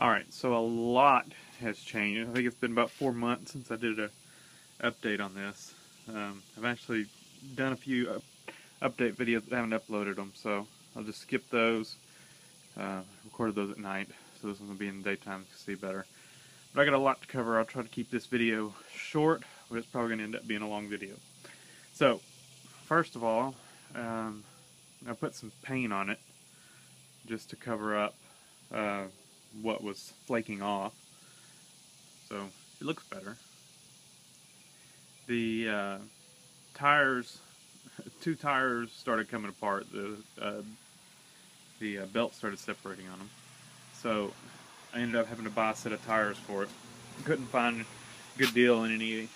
Alright, so a lot has changed. I think it's been about 4 months since I did an update on this. I've actually done a few update videos but haven't uploaded them, so I'll just skip those. Recorded those at night, so this one's going to be in the daytime to see better. But I got a lot to cover. I'll try to keep this video short, but it's probably going to end up being a long video. So, first of all, I put some paint on it just to cover up what was flaking off, so it looks better. The tires, two tires started coming apart. The belt started separating on them, so I ended up having to buy a set of tires for it. Couldn't find a good deal on any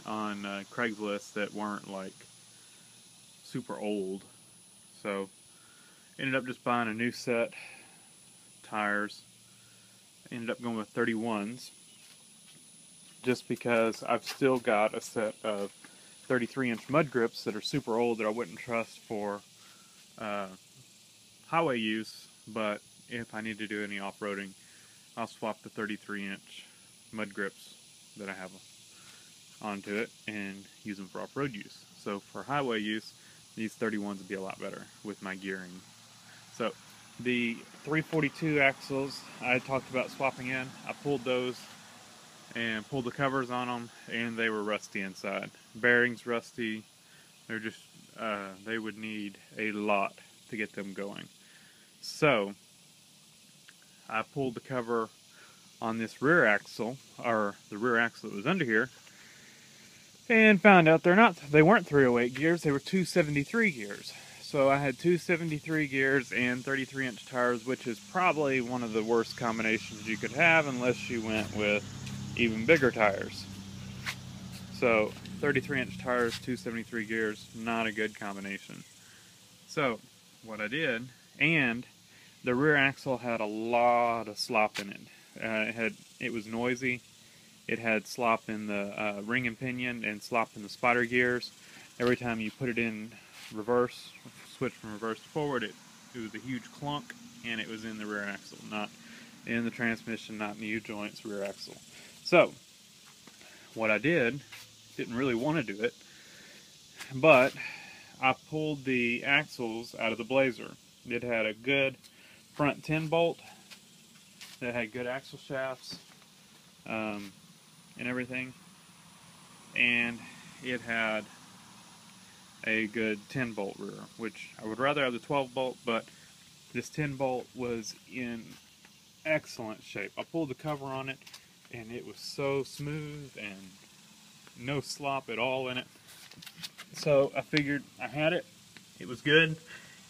on Craigslist that weren't like super old, so ended up just buying a new set of tires. Ended up going with 31s just because I've still got a set of 33-inch mud grips that are super old that I wouldn't trust for highway use, but if I need to do any off-roading, I'll swap the 33-inch mud grips that I have onto it and use them for off-road use. So for highway use, these 31s would be a lot better with my gearing. So the 342 axles I talked about swapping in, I pulled those and pulled the covers on them, and they were rusty inside. Bearings rusty. They're just, they would need a lot to get them going. So I pulled the cover on this rear axle, or the rear axle that was under here, and found out they weren't 308 gears, they were 273 gears. So I had 273 gears and 33-inch tires, which is probably one of the worst combinations you could have unless you went with even bigger tires. So 33-inch tires, 273 gears, not a good combination. So what I did, and the rear axle had a lot of slop in it. It was noisy. It had slop in the ring and pinion and slop in the spider gears. Every time you put it in reverse, switch from reverse to forward, it was a huge clunk, and it was in the rear axle, not in the transmission, not in the U-joints, rear axle. So what I didn't really want to do it, but I pulled the axles out of the Blazer. It had a good front 10 bolt that had good axle shafts and everything, and it had a good 10 bolt rear, which I would rather have the 12 bolt, but this 10 bolt was in excellent shape. I pulled the cover on it, and it was so smooth and no slop at all in it. So I figured I had it. It was good,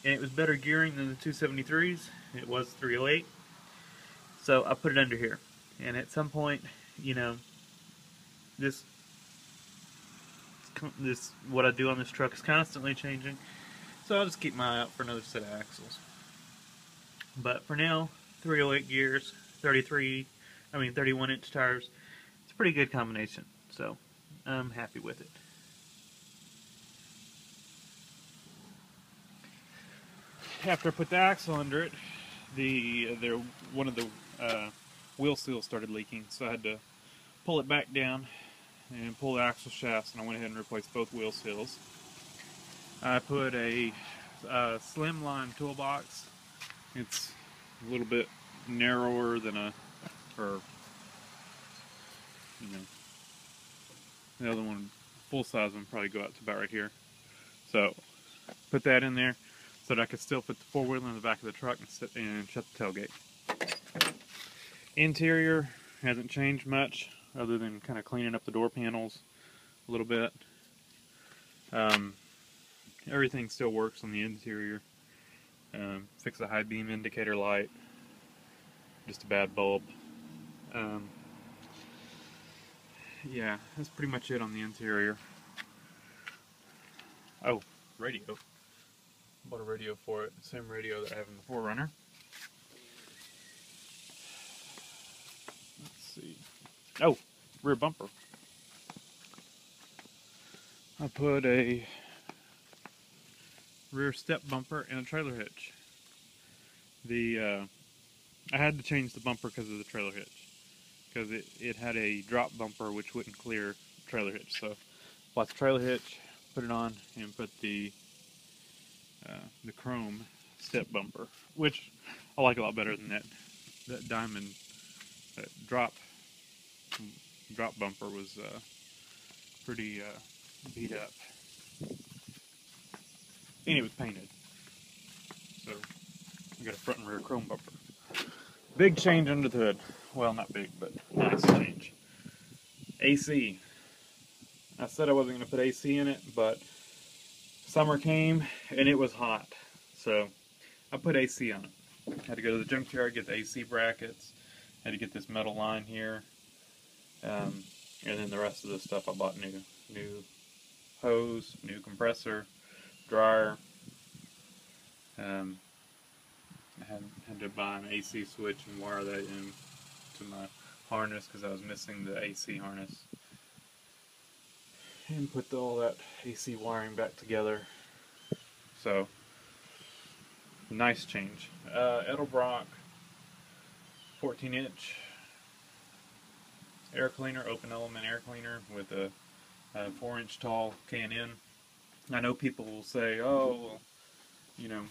and it was better gearing than the 273s. It was 308. So I put it under here. And at some point, you know, this what I do on this truck is constantly changing. So I'll just keep my eye out for another set of axles. But for now, 308 gears, 31-inch tires. It's a pretty good combination. So I'm happy with it. After I put the axle under it, one of the wheel seals started leaking, so I had to pull it back down and pull the axle shafts, and I went ahead and replaced both wheel seals. I put a slimline toolbox. It's a little bit narrower than the other one, full size one, probably go out to about right here. So put that in there so that I could still put the four-wheeler in the back of the truck and shut the tailgate. Interior hasn't changed much other than kind of cleaning up the door panels a little bit. Everything still works on the interior. Fix the high beam indicator light. Just a bad bulb. Yeah, that's pretty much it on the interior. Oh, radio. Bought a radio for it. The same radio that I have in the 4Runner. Let's see. Oh, rear bumper. I put a rear step bumper and a trailer hitch. The I had to change the bumper because of the trailer hitch. Because it had a drop bumper which wouldn't clear trailer hitch. So bought the trailer hitch, put it on, and put the chrome step bumper, which I like a lot better than that diamond drop bumper was pretty beat up. And it was painted, so we got a front and rear chrome bumper. Big change under the hood. Well, not big, but nice change. AC. I said I wasn't going to put AC in it, but summer came and it was hot, so I put AC on it. Had to go to the junkyard, get the AC brackets, had to get this metal line here, and then the rest of the stuff I bought new. New hose, new compressor, dryer. I had to buy an AC switch and wire that in to my harness because I was missing the AC harness. And put all that AC wiring back together. So, nice change. Edelbrock 14-inch air cleaner, open element air cleaner with a 4-inch tall K10. I know people will say, oh, well, you know,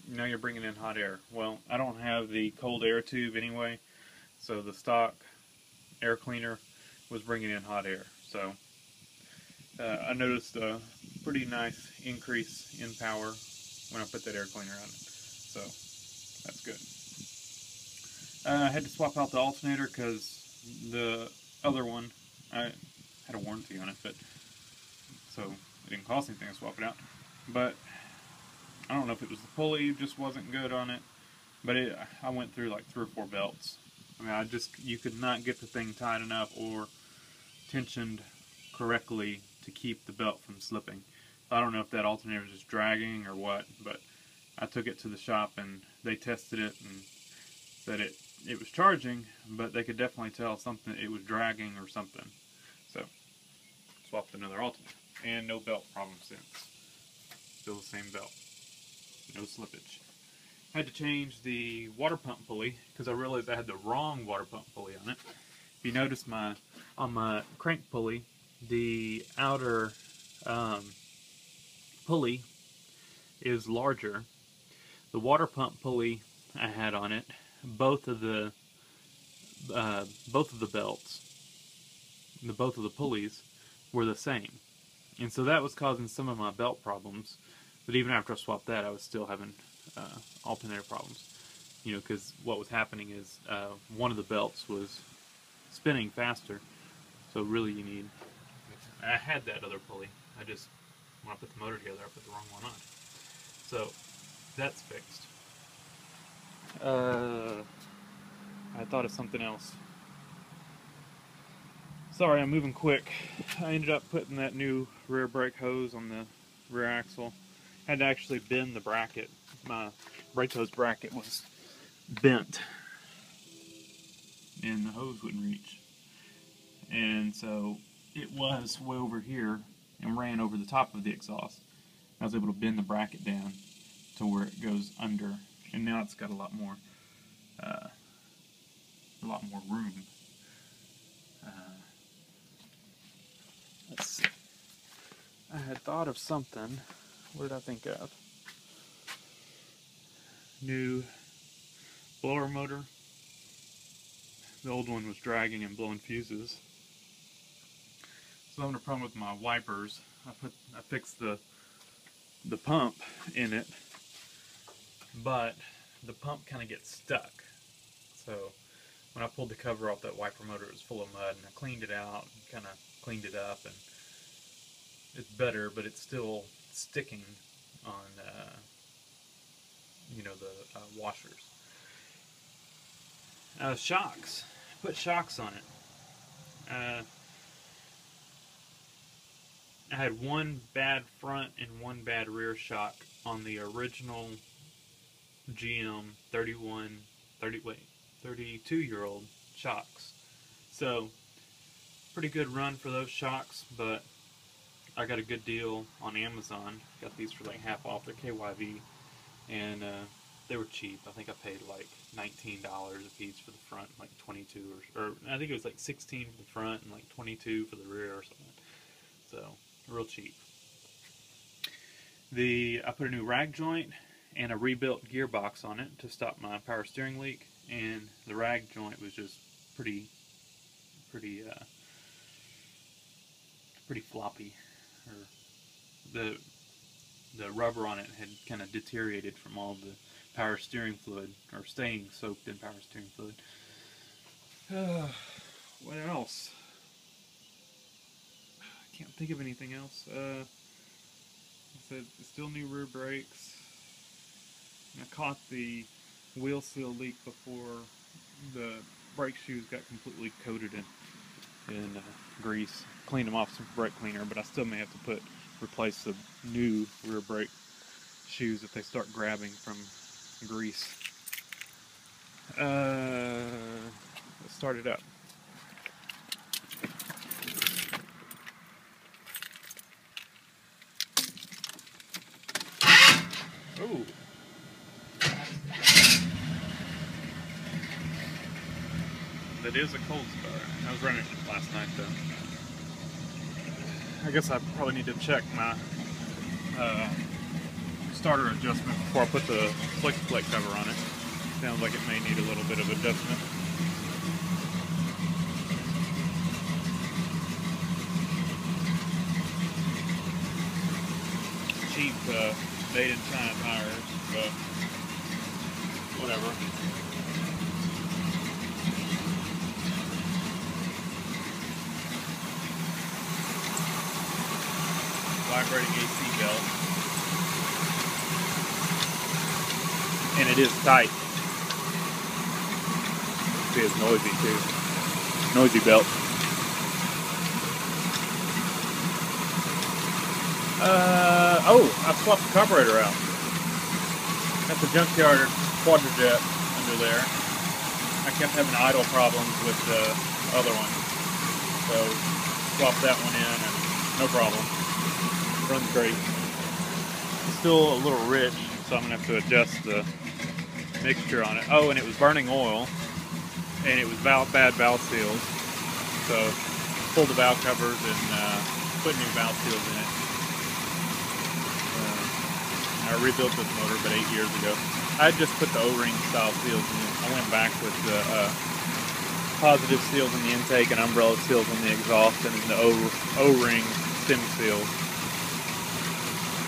now you're bringing in hot air. Well, I don't have the cold air tube anyway, so the stock air cleaner was bringing in hot air. So I noticed a pretty nice increase in power when I put that air cleaner on it. So that's good. I had to swap out the alternator because the other one, I had a warranty on it, but so it didn't cost anything to swap it out. But I don't know if it was the pulley just wasn't good on it, but I went through like 3 or 4 belts. I mean, you could not get the thing tight enough or tensioned correctly to keep the belt from slipping. I don't know if that alternator was just dragging or what, but I took it to the shop and they tested it and said it was charging, but they could definitely tell something, it was dragging or something. So, swapped another alternator. And no belt problem since. Still the same belt. No slippage. Had to change the water pump pulley because I realized I had the wrong water pump pulley on it. If you notice on my crank pulley, the outer pulley is larger. The water pump pulley I had on it, both of the belts, both of the pulleys were the same, and so that was causing some of my belt problems. But even after I swapped that, I was still having alternator problems. You know, because what was happening is one of the belts was spinning faster. So really, you need. I had that other pulley. When I put the motor together, I put the wrong one on. So that's fixed. I thought of something else. Sorry, I'm moving quick. I ended up putting that new rear brake hose on the rear axle. Had to actually bend the bracket. My brake hose bracket was bent and the hose wouldn't reach. And so it was way over here and ran over the top of the exhaust. I was able to bend the bracket down to where it goes under, and now it's got a lot more room. Let's see. I had thought of something. What did I think of? New blower motor. The old one was dragging and blowing fuses. So I'm having a problem with my wipers. I fixed the pump in it, but the pump kind of gets stuck. So when I pulled the cover off that wiper motor, it was full of mud, and I cleaned it out, and kind of cleaned it up, and it's better, but it's still sticking on, the washers. Shocks. Put shocks on it. I had one bad front and one bad rear shock on the original GM 32-year-old shocks. So, pretty good run for those shocks, but I got a good deal on Amazon. Got these for like half off. They're KYV. And they were cheap. I think I paid like $19 a piece for the front, like 22 or I think it was like 16 for the front and like 22 for the rear or something. So real cheap. I put a new rag joint and a rebuilt gearbox on it to stop my power steering leak, and the rag joint was just pretty floppy. Or the rubber on it had kind of deteriorated from all the power steering fluid, or staying soaked in power steering fluid. What else? I can't think of anything else. I said still new rear brakes. I caught the wheel seal leak before the brake shoes got completely coated in grease. Cleaned them off some brake cleaner, but I still may have to replace the new rear brake shoes if they start grabbing from grease. Let's start it up. Ooh. That is a cold start. I was running it last night though. I guess I probably need to check my starter adjustment before I put the flick cover on it. Sounds like it may need a little bit of adjustment. Cheap made in China tires, but whatever. Vibrating AC belt, and it is tight. See, it's noisy too. Noisy belt. Oh, I swapped the carburetor out. Got the junkyard quadrajet under there. I kept having idle problems with the other one, so swapped that one in, and no problem. Runs great. It's still a little rich, so I'm gonna have to adjust the mixture on it. Oh, and it was burning oil, and it was bad valve seals. So pulled the valve covers and put new valve seals in it. I rebuilt this motor about 8 years ago. I just put the O-ring style seals in it. I went back with the positive seals in the intake and umbrella seals on the exhaust, and then the O-ring stem seals.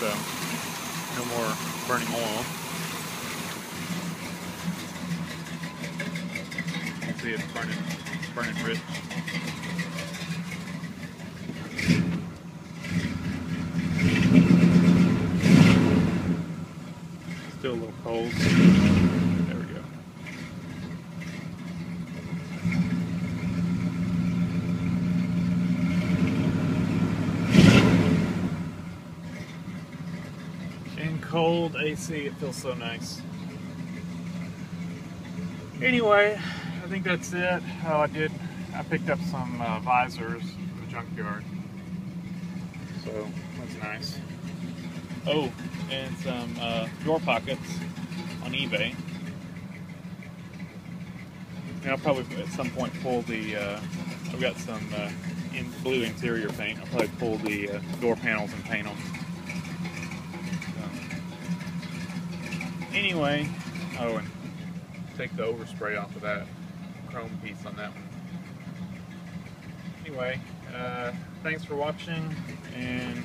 So no more burning oil. You can see it's burning rich. Still a little cold. There we go. In cold AC, it feels so nice. Anyway, I think that's it. Oh, I picked up some visors from the junkyard. So that's nice. Oh, and some door pockets on eBay. And I'll probably at some point pull the, I've got some blue interior paint. I'll probably pull the door panels and paint them. So, anyway, oh, and take the overspray off of that chrome piece on that one. Anyway, thanks for watching, and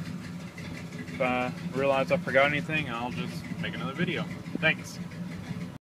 if I realize I forgot anything, I'll just make another video. Thanks.